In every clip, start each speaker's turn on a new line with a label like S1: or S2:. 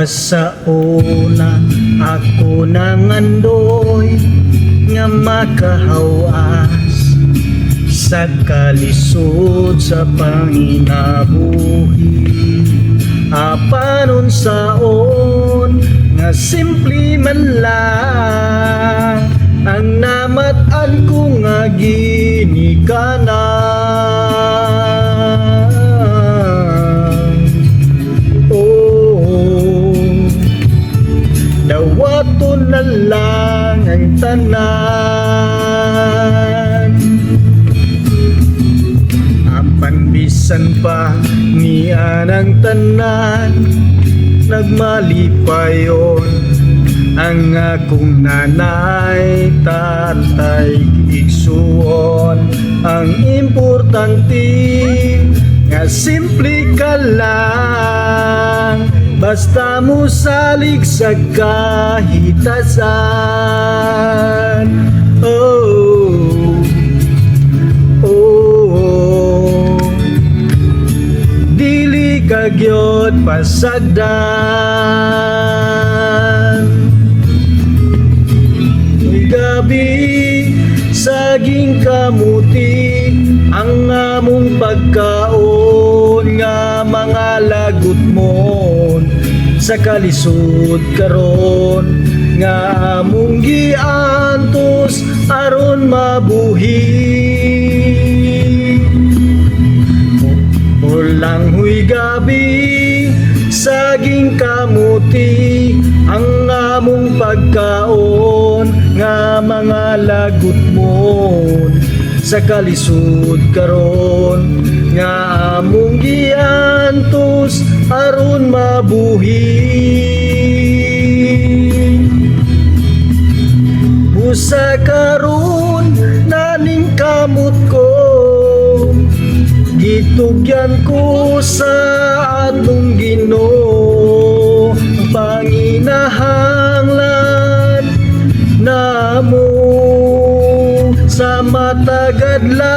S1: sa una ako nangandoy nga makahawas sa kalisod sa panginabuhi. Apanon saon nga simple man lang ang namatan ko nga ginikanan. Oh, dawaton na lang ang tanan. Apan bisan pa niya ng tanan, nagmalipayon ang akong nanay, tatay, igsuon. Ang importante nga simple ka lang, basta mo salig sa kahitasan. Oh, oh, dili ka gyud pasagdan. Gabi saging kamuti ang among pagkaon nga mga lagot mo sa kalisod karon nga among giantos aron mabuhi. Ulang huy gabi saging kamuti ang among pagkaon nga mga lagot mo sa kalisod karon nga among giantos aron mabuhi. Busa karon naning kamot ko, gitugyan ko sa atong Ginoo, panginahanglan namo sa matagad lang.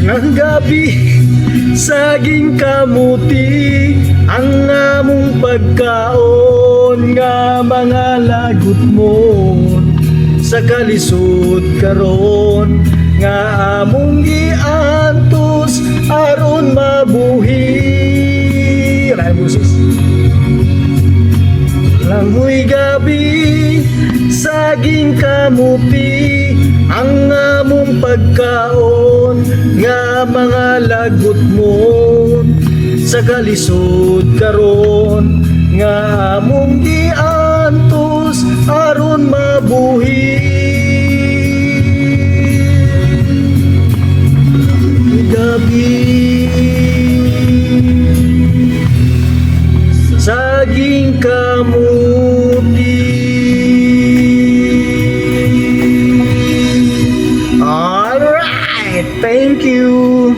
S1: Ang gabi saging kamuti ang among pagkaon nga mga lagot mo sa kalisod karon nga among giantos aron mabuhi. Langoy gabi saging kamuti ang among pagkaon nga mga lagot mo sa kalisod karon nga among giantos aron mabuhi. Gabi saging kamuti. Alright, thank you.